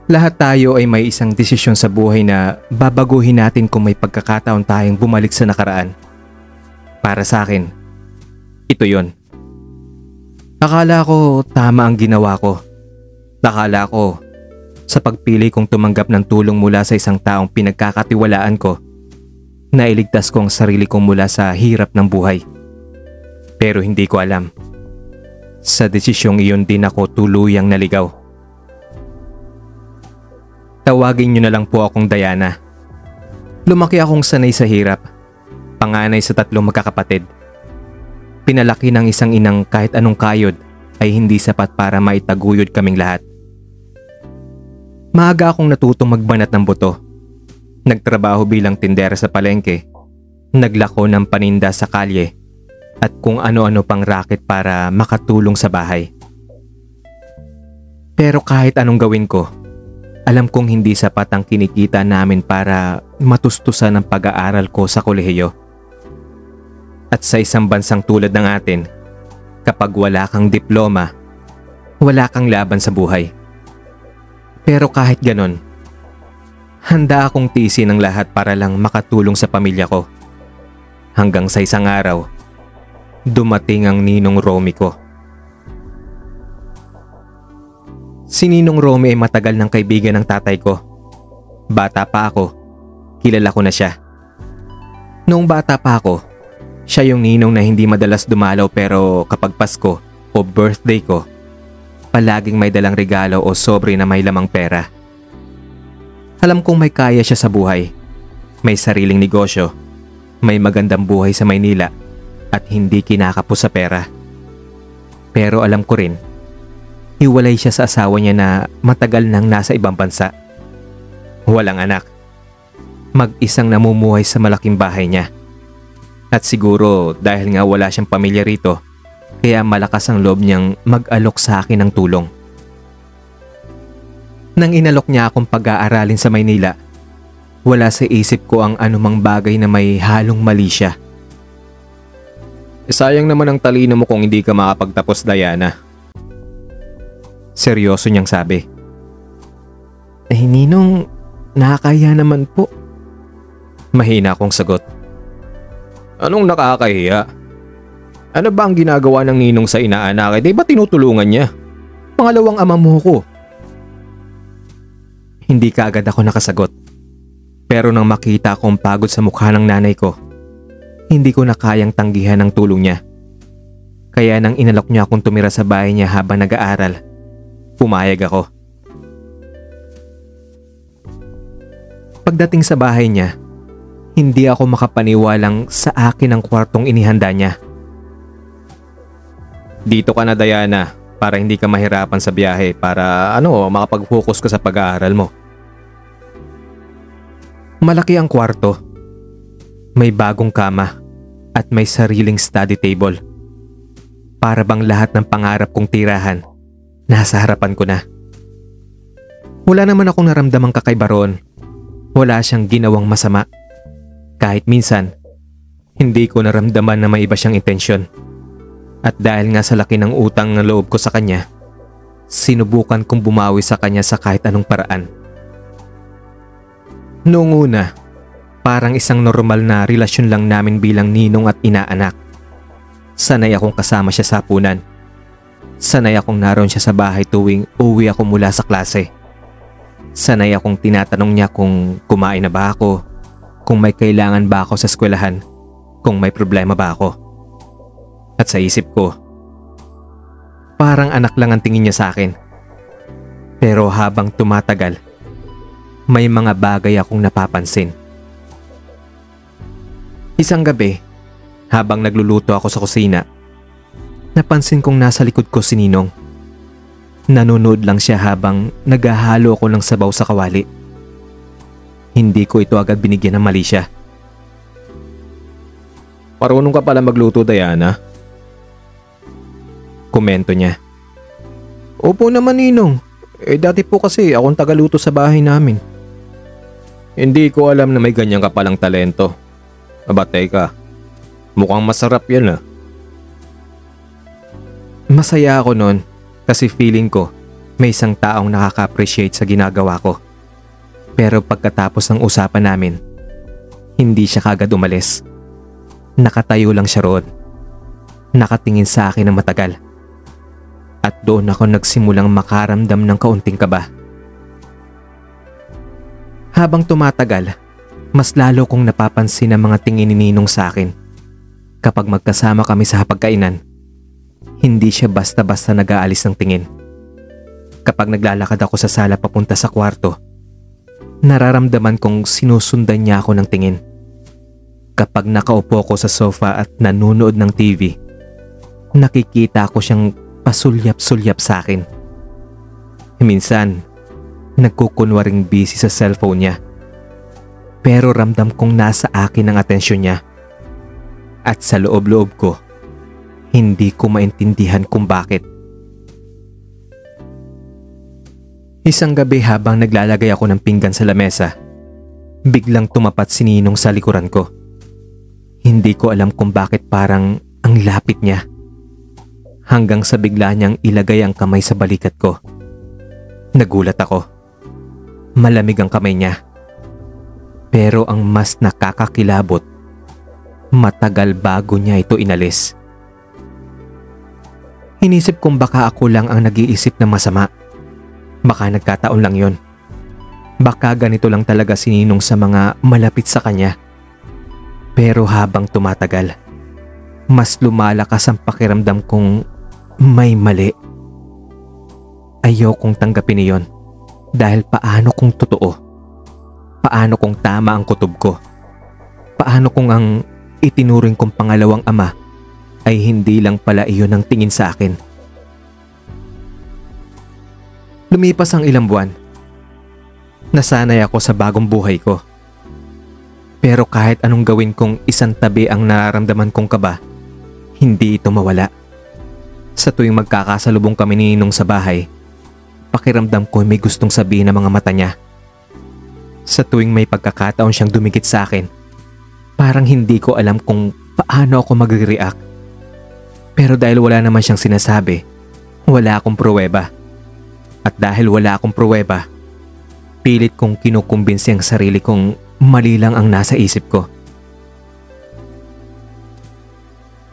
Lahat tayo ay may isang desisyon sa buhay na babaguhin natin kung may pagkakataon tayong bumalik sa nakaraan. Para sa akin, ito yon. Akala ko tama ang ginawa ko. Akala ko sa pagpili kong tumanggap ng tulong mula sa isang taong pinagkakatiwalaan ko, nailigtas ko ang sarili ko mula sa hirap ng buhay. Pero hindi ko alam. Sa desisyong iyon din ako tuluyang naligaw. Tawagin niyo na lang po akong Diana. Lumaki akong sanay sa hirap, panganay sa 3 magkakapatid. Pinalaki ng isang inang kahit anong kayod ay hindi sapat para maitaguyod kaming lahat. Maaga akong natutong magbanat ng buto. Nagtrabaho bilang tindera sa palengke, naglako ng paninda sa kalye, at kung ano-ano pang racket para makatulong sa bahay. Pero kahit anong gawin ko, alam kong hindi sapat ang kinikita namin para matustusan ang pag-aaral ko sa kolehiyo. At sa isang bansang tulad ng atin, kapag wala kang diploma, wala kang laban sa buhay. Pero kahit ganon, handa akong tiisin ang lahat para lang makatulong sa pamilya ko. Hanggang sa isang araw, dumating ang Ninong Romy ko. Si Ninong Romy ay matagal ng kaibigan ng tatay ko. Bata pa ako, kilala ko na siya. Noong bata pa ako, siya yung ninong na hindi madalas dumalaw pero kapag Pasko o birthday ko, palaging may dalang regalo o sobre na may lamang pera. Alam kong may kaya siya sa buhay, may sariling negosyo, may magandang buhay sa Maynila at hindi kinakapos sa pera. Pero alam ko rin, hiwalay siya sa asawa niya na matagal nang nasa ibang bansa. Walang anak. Mag-isang namumuhay sa malaking bahay niya. At siguro dahil nga wala siyang pamilya rito, kaya malakas ang loob niyang mag-alok sa akin ng tulong. Nang inalok niya akong pag-aaralin sa Maynila, wala sa isip ko ang anumang bagay na may halong mali siya. Sayang naman ang talino mo kung hindi ka makapagtapos, Diana. Seryoso niyang sabi. Ninong, nakakaya naman po. Mahina akong sagot. Anong nakakahiya? Ano ba ang ginagawa ng ninong sa inaanak? Di ba tinutulungan niya? Pangalawang ama mo ko. Hindi kaagad ako nakasagot. Pero nang makita ko ang pagod sa mukha ng nanay ko, hindi ko na kayang tanggihan ang tulong niya. Kaya nang inalok niya akong tumira sa bahay niya habang nag-aaral, pumayag ako. Pagdating sa bahay niya, hindi ako makapaniwalang sa akin ang kwartong inihanda niya. Dito ka na, Diana, para hindi ka mahirapan sa biyahe, para makapag-focus ka sa pag-aaral mo. Malaki ang kwarto. May bagong kama at may sariling study table. Para bang lahat ng pangarap kong tirahan nasa harapan ko na. Wala naman akong naramdamang kakaiba roon. Wala siyang ginawang masama. Kahit minsan, hindi ko naramdaman na may iba siyang intensyon. At dahil nga sa laki ng utang na loob ko sa kanya, sinubukan kong bumawi sa kanya sa kahit anong paraan. Noong una, parang isang normal na relasyon lang namin bilang ninong at inaanak. Sanay akong kasama siya sa hapunan. Sanay akong naroon siya sa bahay tuwing uwi ako mula sa klase. Sanay akong tinatanong niya kung kumain na ba ako, kung may kailangan ba ako sa eskwelahan, kung may problema ba ako. At sa isip ko, parang anak lang ang tingin niya sa akin. Pero habang tumatagal, may mga bagay akong napapansin. Isang gabi, habang nagluluto ako sa kusina, napansin kong nasa likod ko si Ninong. Nanonood lang siya habang naghahalo ako ng sabaw sa kawali. Hindi ko ito agad binigyan ng mali siya. Marunong ka pala magluto, Diana. Komento niya. Opo naman, Ninong. Dati po kasi akong tagaluto sa bahay namin. Hindi ko alam na may ganyan ka palang talento. Aba teka, mukhang masarap yan ah. Masaya ako noon kasi feeling ko may isang taong nakaka-appreciate sa ginagawa ko. Pero pagkatapos ng usapan namin, hindi siya kagad umalis. Nakatayo lang siya roon. Nakatingin sa akin ng matagal. At doon ako nagsimulang makaramdam ng kaunting kaba. Habang tumatagal, mas lalo kong napapansin ang mga tingin ni Ninong sa akin. Kapag magkasama kami sa hapagkainan, hindi siya basta-basta nag-aalis ng tingin. Kapag naglalakad ako sa sala papunta sa kwarto, nararamdaman kong sinusundan niya ako ng tingin. Kapag nakaupo ko sa sofa at nanonood ng TV, nakikita ko siyang pasulyap-sulyap sa akin. Minsan, nagkukunwaring busy sa cellphone niya. Pero ramdam kong nasa akin ang atensyon niya. At sa loob-loob ko, hindi ko maintindihan kung bakit. Isang gabi habang naglalagay ako ng pinggan sa lamesa, biglang tumapat si Ninong sa likuran ko. Hindi ko alam kung bakit parang ang lapit niya. Hanggang sa bigla niyang ilagay ang kamay sa balikat ko. Nagulat ako. Malamig ang kamay niya. Pero ang mas nakakakilabot, matagal bago niya ito inalis. Inisip kong baka ako lang ang nag-iisip ng masama. Baka nagkataon lang yon. Baka ganito lang talaga si Ninong sa mga malapit sa kanya. Pero habang tumatagal, mas lumalakas ang pakiramdam kong may mali. Ayaw kong tanggapin iyon dahil paano kung totoo? Paano kung tama ang kutob ko? Paano kung ang itinuring kong pangalawang ama ay hindi lang pala iyon ang tingin sa akin? Lumipas ang ilang buwan. Nasanay ako sa bagong buhay ko. Pero kahit anong gawin kong isang tabi ang nararamdaman kong kaba, hindi ito mawala. Sa tuwing magkakasalubong kami ni Ninong sa bahay, pakiramdam ko may gustong sabihin ng mga mata niya. Sa tuwing may pagkakataon siyang dumikit sa akin, parang hindi ko alam kung paano ako mag-react. Pero dahil wala naman siyang sinasabi, wala akong pruweba. At dahil wala akong pruweba, pilit kong kinukumbinsi ang sarili kong mali lang ang nasa isip ko.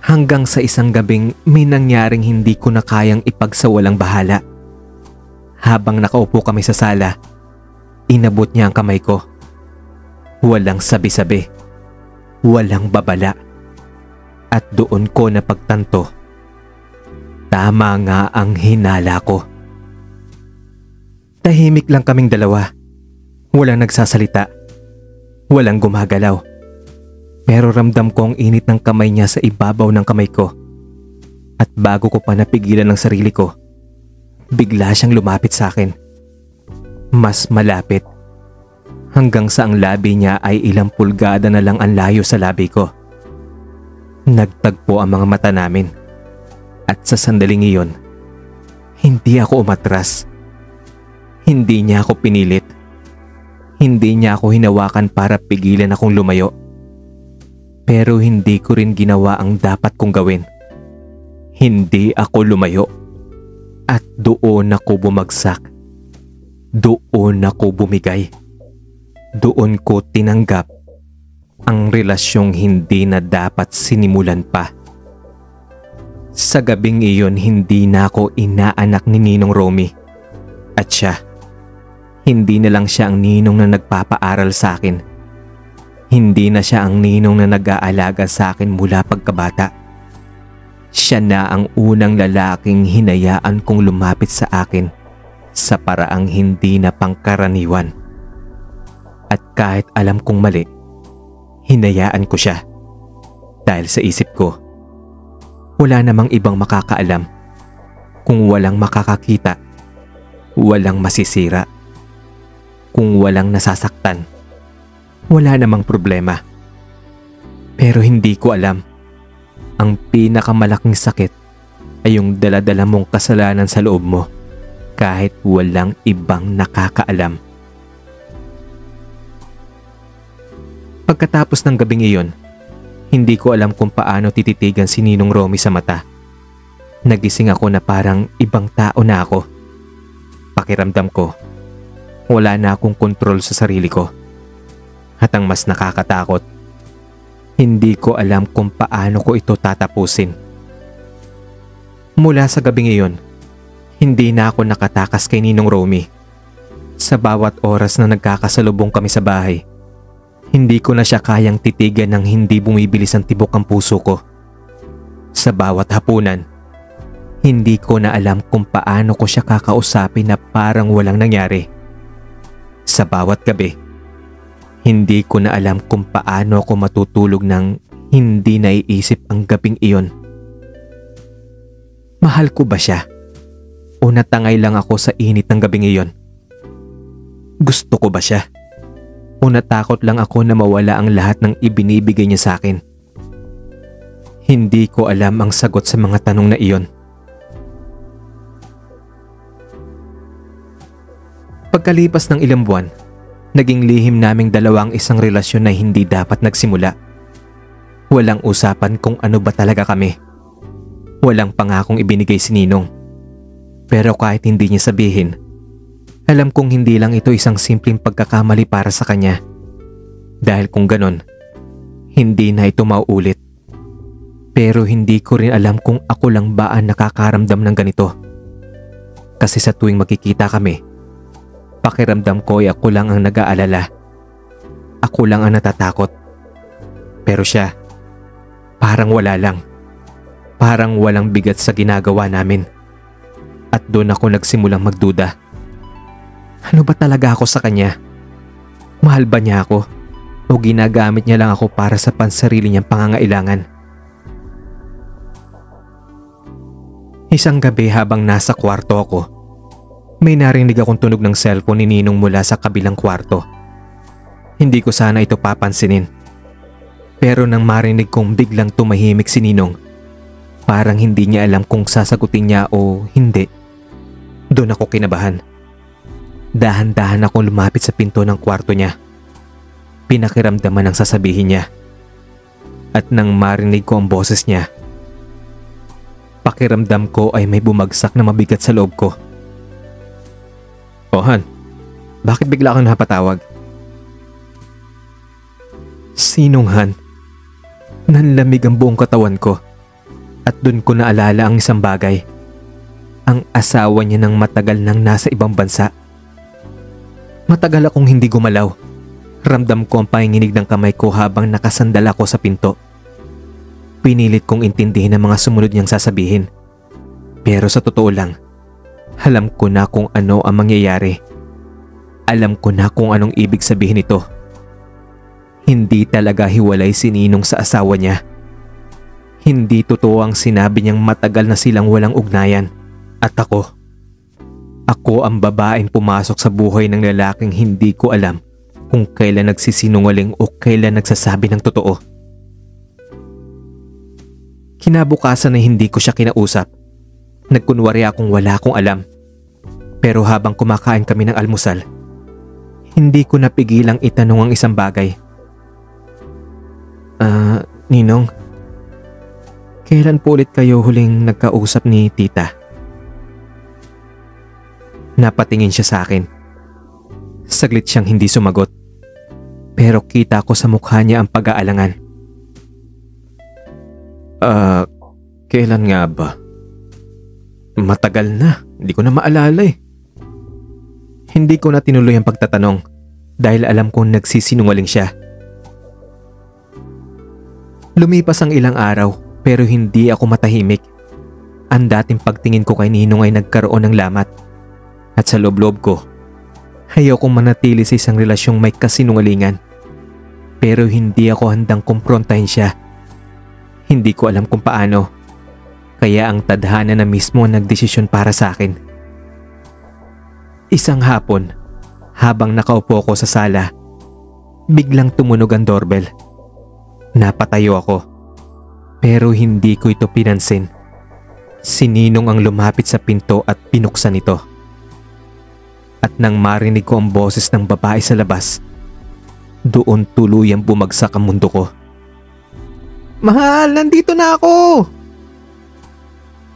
Hanggang sa isang gabing may nangyaring hindi ko na kayang ipagsawalang bahala. Habang nakaupo kami sa sala, inabot niya ang kamay ko. Walang sabi-sabi, walang babala. At doon ko napagtanto, tama nga ang hinala ko. Tahimik lang kaming dalawa. Walang nagsasalita. Walang gumagalaw. Pero ramdam ko ang init ng kamay niya sa ibabaw ng kamay ko. At bago ko pa napigilan ang sarili ko, bigla siyang lumapit sa akin. Mas malapit. Hanggang sa ang labi niya ay ilang pulgada na lang ang layo sa labi ko. Nagtagpo ang mga mata namin. At sa sandaling iyon, hindi ako umatras. Hindi niya ako pinilit. Hindi niya ako hinawakan para pigilan akong lumayo. Pero hindi ko rin ginawa ang dapat kong gawin. Hindi ako lumayo. At doon ako bumagsak. Doon ako bumigay. Doon ko tinanggap ang relasyong hindi na dapat sinimulan pa. Sa gabing iyon, hindi na ako inaanak ni Ninong Romy. At siya, hindi na lang siya ang ninong na nagpapaaral sa akin. Hindi na siya ang ninong na nag-aalaga sa akin mula pagkabata. Siya na ang unang lalaking hinayaan kong lumapit sa akin sa paraang hindi na pangkaraniwan. At kahit alam kong mali, hinayaan ko siya. Dahil sa isip ko, wala namang ibang makakaalam. Kung walang makakakita, walang masisira. Kung walang nasasaktan, wala namang problema. Pero hindi ko alam, ang pinakamalaking sakit ay yung dala-dala mong kasalanan sa loob mo kahit walang ibang nakakaalam. Pagkatapos ng gabing iyon, Hindi ko alam kung paano tititigan si Ninong Romy sa mata. Nagising ako na parang ibang tao na ako. Pakiramdam ko, wala na akong kontrol sa sarili ko. At ang mas nakakatakot, hindi ko alam kung paano ko ito tatapusin. Mula sa gabi ngayon, hindi na ako nakatakas kay Ninong Romy. Sa bawat oras na nagkakasalubong kami sa bahay, hindi ko na siya kayang titigan ng hindi bumibilis ang tibok ang puso ko. Sa bawat hapunan, hindi ko na alam kung paano ko siya kakausapin na parang walang nangyari. Sa bawat gabi, hindi ko na alam kung paano ako matutulog nang hindi naiisip ang gabing iyon. Mahal ko ba siya? O natangay lang ako sa init ng gabing iyon? Gusto ko ba siya? O natakot lang ako na mawala ang lahat ng ibinibigay niya sa akin? Hindi ko alam ang sagot sa mga tanong na iyon. Pagkalipas ng ilang buwan, naging lihim naming dalawang isang relasyon na hindi dapat nagsimula. Walang usapan kung ano ba talaga kami. Walang pangakong ibinigay si Ninong. Pero kahit hindi niya sabihin, alam kong hindi lang ito isang simpleng pagkakamali para sa kanya. Dahil kung ganon, hindi na ito mauulit. Pero hindi ko rin alam kung ako lang ba ang nakakaramdam ng ganito. Kasi sa tuwing makikita kami, pakiramdam ko ay ako lang ang nag-aalala. Ako lang ang natatakot. Pero siya, parang wala lang. Parang walang bigat sa ginagawa namin. At doon ako nagsimulang magduda. Ano ba talaga ako sa kanya? Mahal ba niya ako? O ginagamit niya lang ako para sa pansarili niyang pangangailangan? Isang gabi habang nasa kwarto ako, may narinig akong tunog ng cellphone ni Ninong mula sa kabilang kwarto. Hindi ko sana ito papansinin. Pero nang marinig kong biglang tumahimik si Ninong, parang hindi niya alam kung sasagutin niya o hindi, doon ako kinabahan. Dahan-dahan akong lumapit sa pinto ng kwarto niya. Pinakiramdaman ang sasabihin niya. At nang marinig ko ang boses niya, pakiramdam ko ay may bumagsak na mabigat sa loob ko. "Oh, Han, bakit bigla kang napatawag?" Sinong Han? Nanlamig ang buong katawan ko. At dun ko naalala ang isang bagay. Ang asawa niya ng matagal nang nasa ibang bansa. Matagal akong hindi gumalaw. Ramdam ko ang panginginig ng kamay ko habang nakasandal ako sa pinto. Pinilit kong intindihin ang mga sumunod niyang sasabihin. Pero sa totoo lang, alam ko na kung ano ang mangyayari. Alam ko na kung anong ibig sabihin nito. Hindi talaga hiwalay si Ninong sa asawa niya. Hindi totoo ang sinabi niyang matagal na silang walang ugnayan. At ako ang babaeng pumasok sa buhay ng lalaking hindi ko alam kung kailan nagsisinungaling o kailan nagsasabi ng totoo. Kinabukasan na hindi ko siya kinausap. Nagkunwari akong wala akong alam. Pero habang kumakain kami ng almusal, hindi ko napigilang itanong ang isang bagay. Ninong, kailan po ulit kayo huling nagkausap ni tita?" Napatingin siya sa akin. Saglit siyang hindi sumagot. Pero kita ko sa mukha niya ang pag-aalangan. Kailan nga ba? Matagal na, hindi ko na maalala eh. Hindi ko na tinuloy ang pagtatanong dahil alam kong nagsisinungaling siya. Lumipas ang ilang araw pero hindi ako matahimik. Ang dating pagtingin ko kay Ninong ay nagkaroon ng lamat. At sa loob-loob ko, ayaw kong manatili sa isang relasyong may kasinungalingan. Pero hindi ako handang kumprontahin siya. Hindi ko alam kung paano. Kaya ang tadhana na mismo ang nagdesisyon para sa akin. Isang hapon, habang nakaupo ko sa sala, biglang tumunog ang doorbell. Napatayo ako. Pero hindi ko ito pinansin. Si Ninong ang lumapit sa pinto at pinuksan ito. At nang marinig ko ang boses ng babae sa labas, doon tuluyang bumagsak ang mundo ko. Mahal, nandito na ako!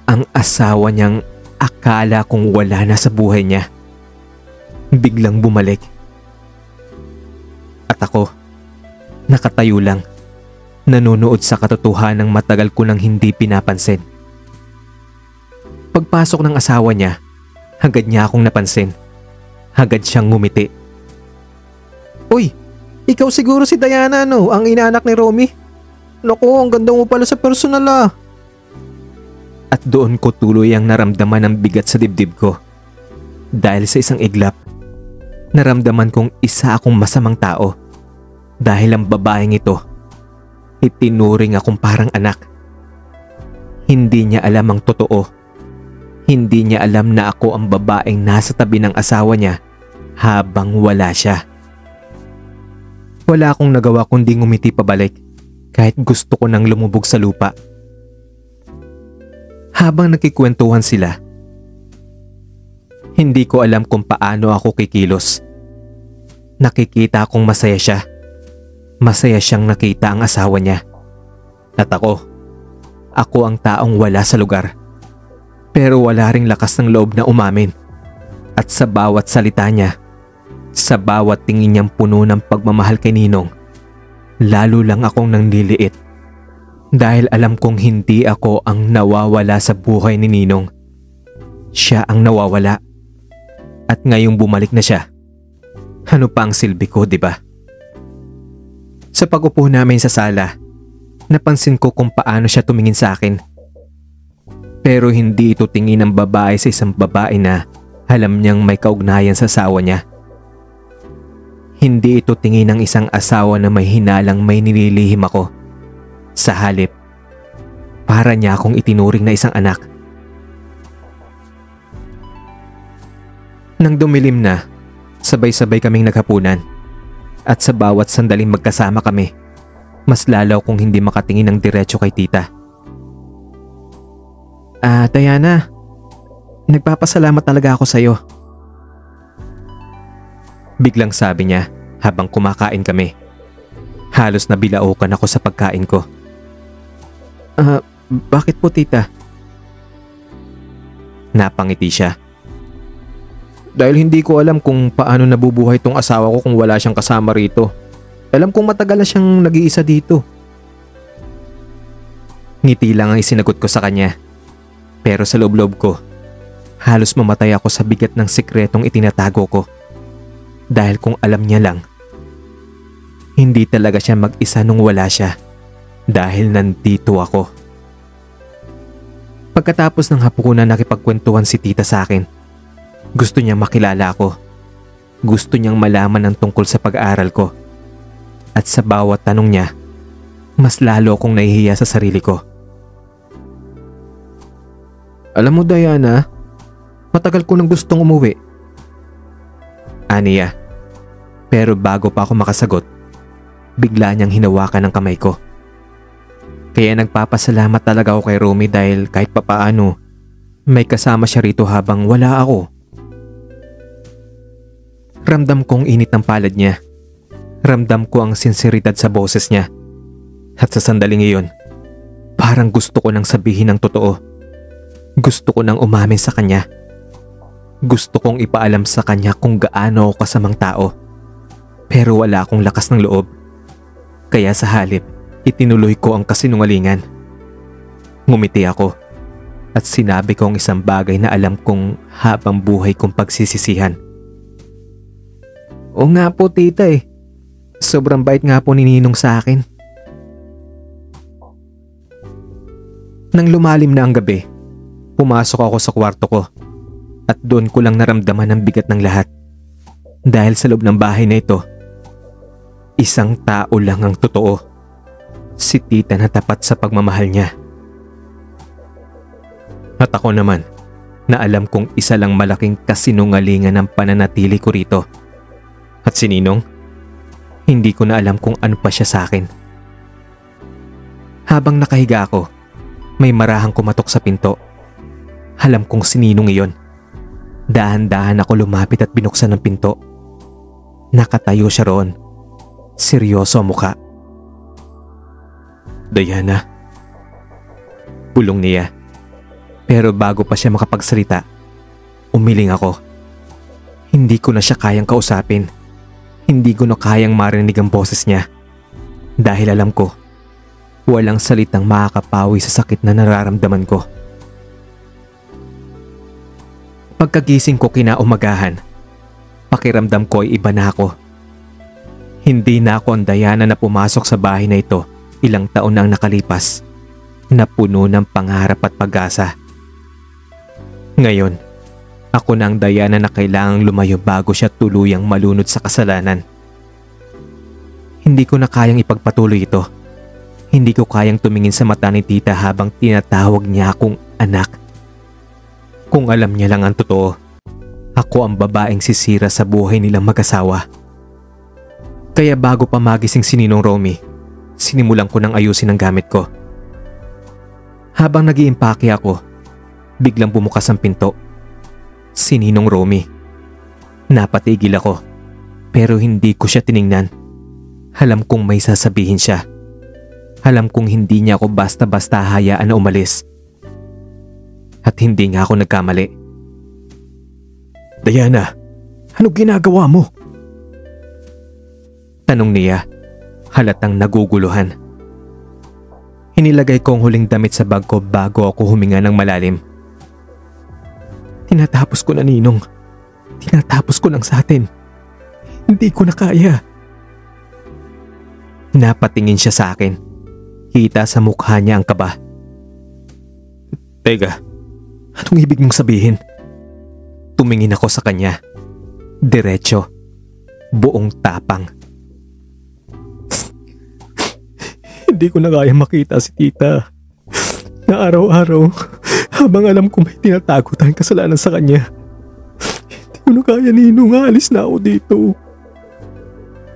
Ang asawa niyang akala kong wala na sa buhay niya, biglang bumalik. At ako, nakatayo lang, nanonood sa katotohanang matagal ko nang hindi pinapansin. Pagpasok ng asawa niya, agad niya akong napansin. Agad siyang ngumiti. Uy, ikaw siguro si Diana, no? Ang inaanak ni Romy? Naku, ang ganda mo pala sa personal ah. At doon ko tuloy ang naramdaman ng bigat sa dibdib ko. Dahil sa isang iglap, naramdaman kong isa akong masamang tao. Dahil ang babaeng ito, itinuring akong parang anak. Hindi niya alam ang totoo. Hindi niya alam na ako ang babaeng nasa tabi ng asawa niya habang wala siya. Wala akong nagawa kundi ngumiti pabalik kahit gusto ko nang lumubog sa lupa. Habang nakikwentuhan sila, hindi ko alam kung paano ako kikilos. Nakikita akong masaya siya. Masaya siyang nakita ang asawa niya. At ako ang taong wala sa lugar. Pero wala ring lakas ng loob na umamin. At sa bawat salita niya, sa bawat tingin niyang puno ng pagmamahal kay Ninong, lalo lang akong nangliliit. Dahil alam kong hindi ako ang nawawala sa buhay ni Ninong. Siya ang nawawala. At ngayong bumalik na siya, ano pa ang silbi ko, di ba? Sa pag-upo namin sa sala, napansin ko kung paano siya tumingin sa akin. Pero hindi ito tingin ng babae sa isang babae na alam niyang may kaugnayan sa asawa niya. Hindi ito tingin ng isang asawa na may hinalang may nililihim ako. Sa halip, para niya akong itinuring na isang anak. Nang dumilim na, sabay-sabay kaming naghapunan. At sa bawat sandaling magkasama kami, mas lalo akong hindi makatingin ng diretso kay tita. Diana, nagpapasalamat talaga ako sa'yo. Biglang sabi niya habang kumakain kami. Halos nabilaukan ako sa pagkain ko. Bakit po tita? Napangiti siya. Dahil hindi ko alam kung paano nabubuhay tong asawa ko kung wala siyang kasama rito. Alam kong matagal na siyang nag-iisa dito. Ngiti lang ang isinagot ko sa kanya. Pero sa loob-loob ko, halos mamatay ako sa bigat ng sikretong itinatago ko. Dahil kung alam niya lang, hindi talaga siya mag-isa nung wala siya. Dahil nandito ako. Pagkatapos ng hapunan nakipagkwentuhan si tita sa akin, gusto niyang makilala ako. Gusto niyang malaman ang tungkol sa pag-aaral ko. At sa bawat tanong niya, mas lalo akong nahihiya sa sarili ko. Alam mo Diana, matagal ko nang gustong umuwi. Aniya. Pero bago pa ako makasagot, bigla niyang hinawakan ang kamay ko. Kaya nagpapasalamat talaga ako kay Romy dahil kahit papaano, may kasama siya rito habang wala ako. Ramdam kong init ng palad niya. Ramdam ko ang sinseridad sa boses niya. At sa sandaling iyon, parang gusto ko nang sabihin ang totoo. Gusto ko nang umamin sa kanya. Gusto kong ipaalam sa kanya kung gaano ako kasamang tao. Pero wala akong lakas ng loob. Kaya sa halip, itinuloy ko ang kasinungalingan. Ngumiti ako at sinabi ko ang isang bagay na alam kong habang buhay kong pagsisisihan. O nga po tita sobrang bait nga po ni Ninong sa akin. Nang lumalim na ang gabi, pumasok ako sa kwarto ko at doon ko lang naramdaman ang bigat ng lahat. Dahil sa loob ng bahay na ito, isang tao lang ang totoo. Si tita na tapat sa pagmamahal niya. At ako naman, na alam kong isa lang malaking kasinungalingan ang pananatili ko rito. At si Ninong, hindi ko na alam kung ano pa siya sa akin. Habang nakahiga ako, may marahang kumatok sa pinto. Alam kong si Ninong iyon. Dahan-dahan ako lumapit at binuksan ang pinto. Nakatayo siya roon. Seryoso ang mukha. Diana. Bulong niya. Pero bago pa siya makapagsalita, umiling ako. Hindi ko na siya kayang kausapin. Hindi ko na kayang marinig ang boses niya. Dahil alam ko, walang salitang makakapawi sa sakit na nararamdaman ko. Pagkagising ko kinaumagahan, pakiramdam ko ay iba na ako. Hindi na ako ang Diana na pumasok sa bahay na ito ilang taon na ang nakalipas, na puno ng pangarap at pag-asa. Ngayon, ako na ang Diana na kailangang lumayo bago siya tuluyang malunod sa kasalanan. Hindi ko na kayang ipagpatuloy ito. Hindi ko kayang tumingin sa mata ni tita habang tinatawag niya akong anak. Kung alam niya lang ang totoo, ako ang babaeng sisira sa buhay nilang mag-asawa. Kaya bago pa magising si Ninong Romy, sinimulan ko nang ayusin ang gamit ko. Habang nag-iimpake ako, biglang bumukas ang pinto. Si Ninong Romy. Napatigil ako, pero hindi ko siya tiningnan. Alam kong may sasabihin siya. Alam kong hindi niya ako basta-basta hayaan na umalis. At hindi nga ako nagkamali. Diana, anong ginagawa mo? Tanong niya, halatang naguguluhan. Inilagay ko ang huling damit sa bag ko bago ako huminga ng malalim. Tinatapos ko na, Ninong. Tinatapos ko lang sa atin. Hindi ko na kaya. Napatingin siya sa akin. Kita sa mukha niya ang kaba. Teka, anong ibig mong sabihin? Tumingin ako sa kanya. Diretso. Buong tapang. Hindi ko na kaya makita si tita. Na araw-araw, habang alam ko may tinatago tayong kasalanan sa kanya. Hindi ko na kaya, Ninong. Alis na ako dito.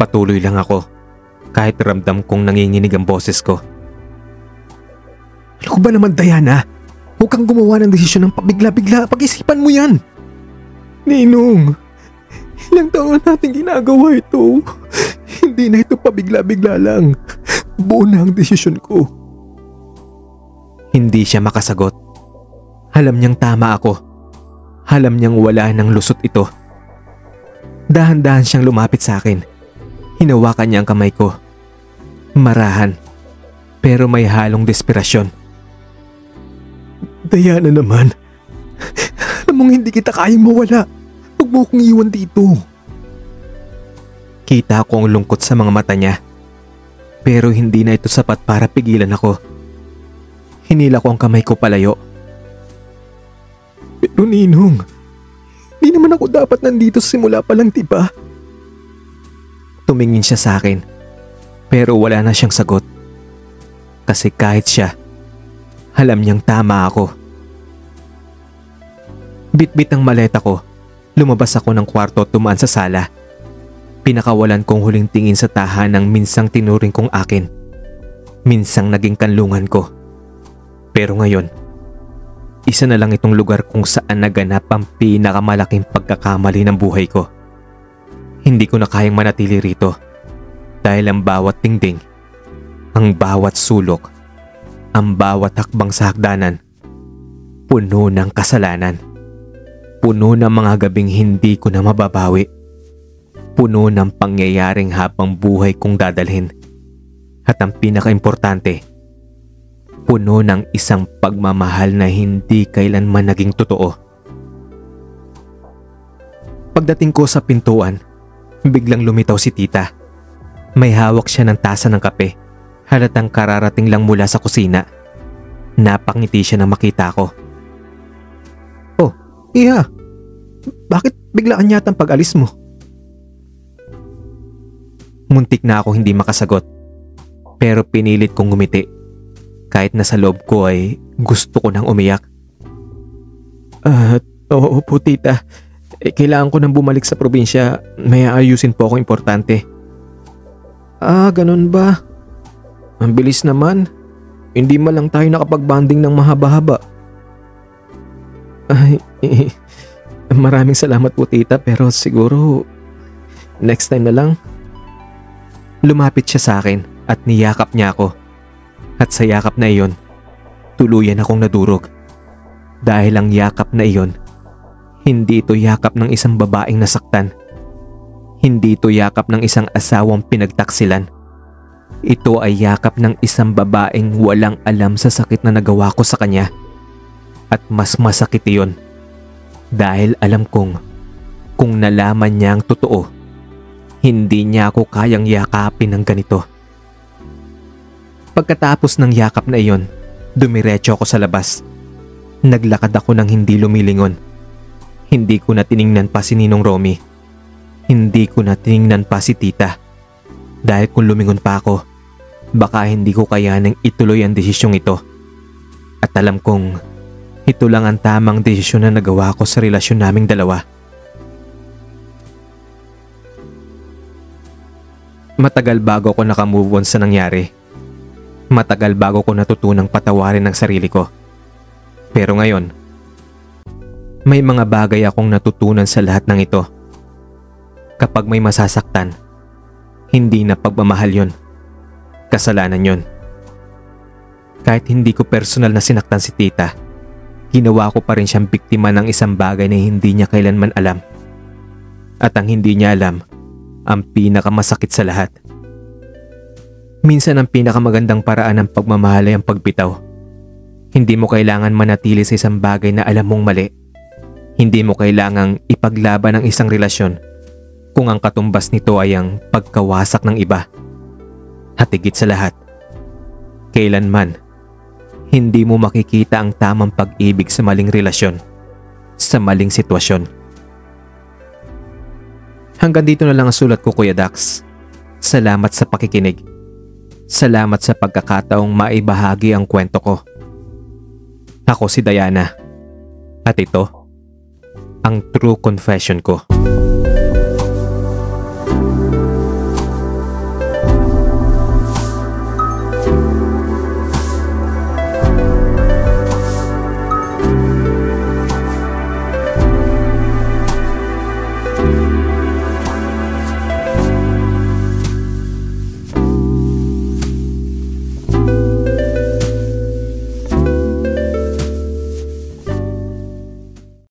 Patuloy lang ako. Kahit ramdam kong nanginginig ang boses ko. Ano ba naman, Diana? Huwag kang gumawa ng desisyon ng pabigla-bigla. Pag-isipan mo yan. Ninong, ilang taon natin ginagawa ito. Hindi na ito pabigla-bigla lang. Buo na ang desisyon ko. Hindi siya makasagot. Alam niyang tama ako. Alam niyang wala ng lusot ito. Dahan-dahan siyang lumapit sa akin. Hinawakan niya ang kamay ko. Marahan, pero may halong desperasyon. Diana naman, alam mong hindi kita kayang mawala. Huwag mo akong iwan dito. Kita ko ang lungkot sa mga mata niya. Pero hindi na ito sapat para pigilan ako. Hinila ko ang kamay ko palayo. Pero Ninong, hindi naman ako dapat nandito simula pa lang, diba? Tumingin siya sa akin. Pero wala na siyang sagot. Kasi kahit siya, alam niyang tama ako. Bit-bit ang maleta ko. Lumabas ako ng kwarto at tumaan sa sala. Pinakawalan kong huling tingin sa tahanang minsang tinuring kong akin. Minsang naging kanlungan ko. Pero ngayon, isa na lang itong lugar kung saan naganap ang pinakamalaking pagkakamali ng buhay ko. Hindi ko na kayang manatili rito. Dahil ang bawat dingding, ang bawat sulok, ang bawat hakbang sa hagdanan, puno ng kasalanan. Puno ng mga gabing hindi ko na mababawi. Puno ng pangyayaring habang buhay kong dadalhin. At ang pinakaimportante, puno ng isang pagmamahal na hindi kailanman naging totoo. Pagdating ko sa pintuan, biglang lumitaw si tita. May hawak siya ng tasa ng kape. Halatang kararating lang mula sa kusina. Napangiti siya nang makita ko. Oh, Iha. Bakit biglaan yata ang pag-alis mo? Muntik na ako hindi makasagot. Pero pinilit kong ngumiti. Kahit nasa loob ko ay gusto ko nang umiyak. Oo po tita. Kailangan ko nang bumalik sa probinsya. May aayusin po akong importante. Ganun ba? Ang bilis naman. Hindi man lang tayo nakapag-bonding ng mahaba-haba. Maraming salamat po tita, pero siguro next time na lang. Lumapit siya sa akin at niyakap niya ako. At sa yakap na iyon, tuluyan akong nadurog. Dahil ang yakap na iyon, hindi ito yakap ng isang babaeng nasaktan. Hindi ito yakap ng isang asawang pinagtaksilan. Ito ay yakap ng isang babaeng walang alam sa sakit na nagawa ko sa kanya. At mas masakit iyon dahil alam kong kung nalaman niya ang totoo, hindi niya ako kayang yakapin ng ganito. Pagkatapos ng yakap na iyon, dumiretso ako sa labas. Naglakad ako ng hindi lumilingon. Hindi ko na tiningnan pa si Ninong Romy. Hindi ko na tiningnan pa si Tita. Dahil kung lumingon pa ako, baka hindi ko kayanang ituloy ang desisyong ito. At alam kong ito lang ang tamang desisyon na nagawa ko sa relasyon naming dalawa. Matagal bago ko nakamove on sa nangyari. Matagal bago ko natutunang patawarin ang sarili ko. Pero ngayon, may mga bagay akong natutunan sa lahat ng ito. Kapag may masasaktan, hindi na pagmamahal yon. Kasalanan yon. Kahit hindi ko personal na sinaktan si Tita, ginawa ko pa rin siyang biktima ng isang bagay na hindi niya kailanman alam. At ang hindi niya alam, ang pinakamasakit sa lahat. Minsan ang pinakamagandang paraan ng pagmamahal ay ang pagbitaw. Hindi mo kailangan manatili sa isang bagay na alam mong mali. Hindi mo kailangang ipaglaban ang isang relasyon kung ang katumbas nito ay ang pagkawasak ng iba. At higit sa lahat, kailanman, hindi mo makikita ang tamang pag-ibig sa maling relasyon, sa maling sitwasyon. Hanggang dito na lang ang sulat ko, Kuya Dax. Salamat sa pakikinig. Salamat sa pagkakataong maibahagi ang kwento ko. Ako si Diana. At ito, ang true confession ko.